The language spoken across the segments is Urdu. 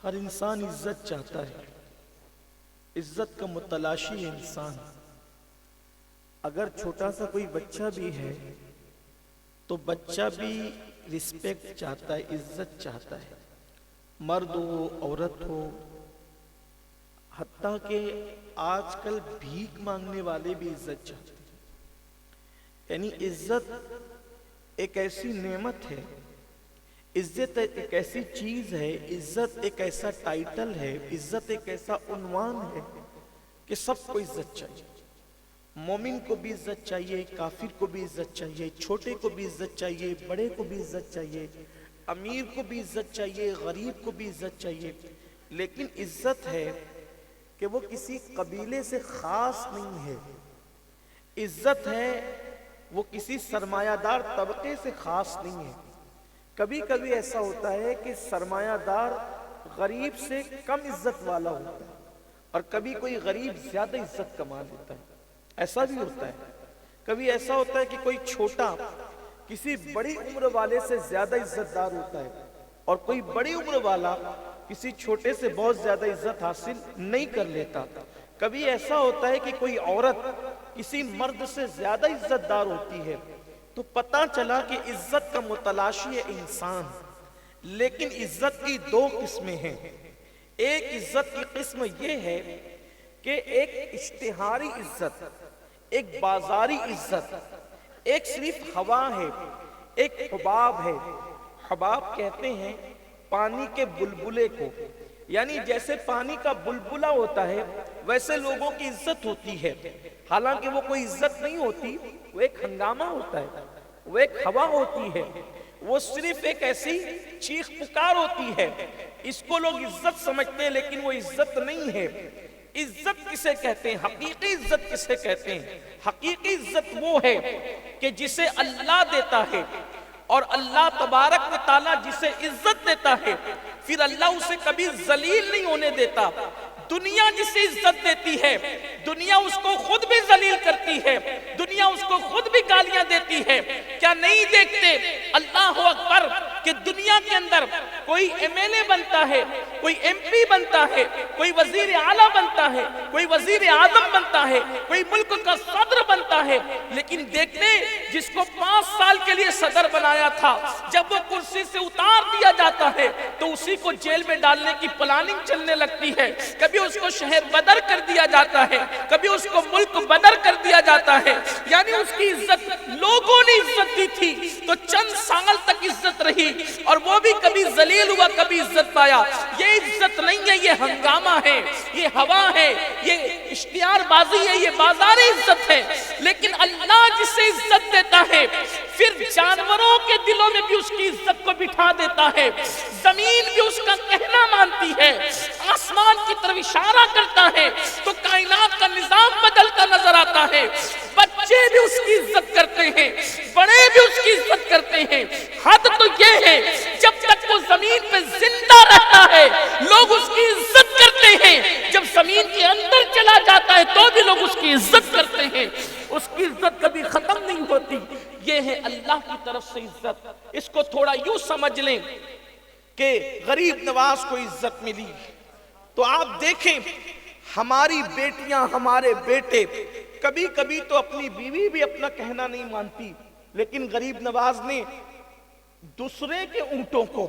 ہر انسان عزت چاہتا ہے، عزت کا متلاشی ہے انسان۔ اگر چھوٹا سا کوئی بچہ بھی ہے تو بچہ بھی رسپیکٹ چاہتا ہے، عزت چاہتا ہے، مرد ہو عورت ہو، حتیٰ کہ آج کل بھیک مانگنے والے بھی عزت چاہتے ہیں۔ یعنی عزت ایک ایسی نعمت ہے، عزت ایک ایسی چیز ہے، عزت ایک ایسا ٹائٹل ہے، عزت ایک ایسا عنوان ہے کہ سب کو عزت چاہیے۔ مومن کو بھی عزت چاہیے، کافر کو بھی عزت چاہیے، چھوٹے کو بھی عزت چاہیے، بڑے کو بھی عزت چاہیے، امیر کو بھی عزت چاہیے، غریب کو بھی عزت چاہیے۔ لیکن عزت ہے کہ وہ کسی قبیلے سے خاص نہیں ہے، عزت ہے وہ کسی سرمایہ دار طبقے سے خاص نہیں ہے۔ کبھی کبھی ایسا ہوتا ہے کہ سرمایہ دار غریب سے کم عزت والا ہوتا ہے، اور کبھی کوئی غریب زیادہ عزت کما لیتا ہے، ایسا بھی ہوتا ہے۔ کبھی ایسا ہوتا ہے کہ کوئی چھوٹا کسی بڑی عمر والے سے زیادہ عزت دار ہوتا ہے، اور کوئی بڑی عمر والا کسی چھوٹے سے بہت زیادہ عزت حاصل نہیں کر لیتا۔ کبھی ایسا ہوتا ہے کہ کوئی عورت کسی مرد سے زیادہ عزت دار ہوتی ہے، تو پتہ چلا کہ عزت کا متلاشی ہے انسان۔ لیکن عزت کی دو قسمیں ہیں۔ ایک عزت کی قسم یہ ہے کہ ایک اشتہاری عزت، ایک بازاری عزت، ایک صرف ہوا ہے، ایک حباب ہے۔ حباب کہتے ہیں پانی کے بلبلے کو، یعنی جیسے پانی کا بلبلہ ہوتا ہے ویسے لوگوں کی عزت ہوتی ہے، حالانکہ وہ کوئی عزت نہیں ہوتی، وہ ایک ہنگامہ ہوتا ہے، وہ ایک ہوا ہوتی ہے، وہ صرف ایک ایسی چیخ پکار ہوتی ہے۔ اس کو لوگ عزت سمجھتے ہیں لیکن وہ عزت نہیں ہے۔ عزت کسے کہتے ہیں؟ حقیقی عزت کسے کہتے ہیں؟ حقیقی عزت وہ ہے کہ جسے اللہ دیتا ہے، اور اللہ تبارک و تعالیٰ جسے عزت دیتا ہے پھر اللہ اسے کبھی ذلیل نہیں ہونے دیتا۔ دنیا جسے عزت دیتی ہے دنیا اس کو خود بھی ذلیل کرتی ہے، دنیا اس کو خود بھی گالیاں دیتی ہے۔ کیا نہیں دیکھتے اللہ اکبر کہ دنیا کے اندر کوئی ایم ایل اے بنتا ہے، کوئی ایم پی بنتا ہے، کوئی وزیر اعلیٰ بنتا ہے، کوئی وزیر اعظم بنتا ہے، کوئی ملک کا صدر بنتا ہے، لیکن دیکھتے جس کو 5 سال کے لیے صدر بنایا تھا جب وہ کرسی سے اتار دیا جاتا ہے تو اسی کو جیل میں ڈالنے کی پلاننگ چلنے لگتی ہے۔ کبھی اس کو شہر بدر کر دیا جاتا ہے، کبھی اس کو ملک بدر کر دیا جاتا ہے۔ یعنی اس کی عزت لوگوں نے عزت دی تھی تو چند سال تک عزت رہی، اور وہ بھی کبھی ذلیل ہوا کبھی عزت پایا۔ یہ عزت نہیں ہے، یہ ہنگامہ ہے، یہ ہوا ہے، یہ اشتہار بازی ہے، یہ بازاری عزت ہے۔ لیکن اللہ جسے عزت دیتا ہے پھر جانوروں کے دلوں میں بھی اس کی عزت کو بٹھا دیتا ہے، زمین بھی اس کا کہنا مانتی ہے، آسمان کی طرف اشارہ کرتا ہے تو کائنات کا نظام بدلتا نظر آتا ہے۔ بچے بھی اس کی عزت کرتے ہیں، بڑے بھی اس کی عزت کرتے ہیں۔ حد تو یہ ہے جب تک وہ زمین پہ زندہ رہتا ہے لوگ اس کی عزت کرتے ہیں، جب زمین کے اندر چلا جاتا ہے تو بھی لوگ اس کی عزت کرتے ہیں۔ اس کی عزت کبھی ختم نہیں ہوتی۔ یہ ہے اللہ کی طرف سے عزت۔ اس کو تھوڑا یوں سمجھ لیں کہ غریب نواز کو عزت ملی تو آپ دیکھیں ہماری بیٹیاں، ہمارے بیٹے کبھی کبھی تو اپنی بیوی بھی اپنا کہنا نہیں مانتی، لیکن غریب نواز نے دوسرے کے اونٹوں کو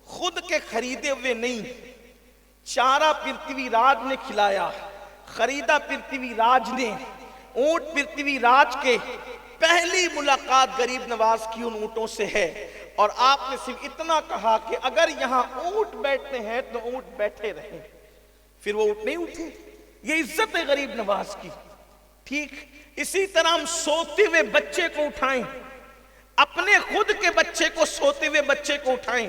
خود کے خریدے ہوئے نہیں، چارہ پرتھوی راج نے کھلایا، خریدا پرتھوی راج نے اونٹ۔ پرتھوی راج کے پہلی ملاقات غریب نواز کی ان اونٹوں سے ہے، اور آپ نے صرف اتنا کہا کہ اگر یہاں اونٹ بیٹھتے ہیں تو اونٹ بیٹھے رہیں، پھر وہ اونٹ نہیں اٹھے۔ یہ عزت ہے غریب نواز کی۔ ٹھیک اسی طرح ہم سوتے ہوئے بچے کو اٹھائیں، اپنے خود کے بچے کو، سوتے ہوئے بچے کو اٹھائیں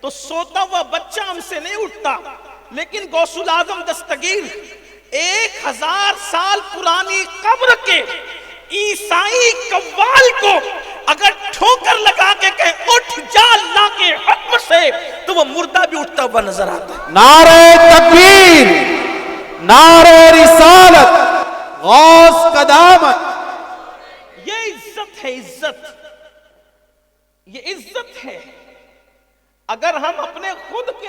تو سوتا ہوا بچہ ہم سے نہیں اٹھتا، لیکن غوث الاعظم دستگیر 1000 سال پرانی قبر کے عیسائی قوال کو اگر ٹھوکر لگا کے کہے اٹھ جا اللہ کے حکم سے تو وہ مردہ بھی اٹھتا ہوا نظر آتا ہے۔ نعرہ تکبیر، نعرہ رسالت، غوث قدامت۔ یہ عزت ہے، عزت، یہ عزت ہے۔ اگر ہم اپنے خود کے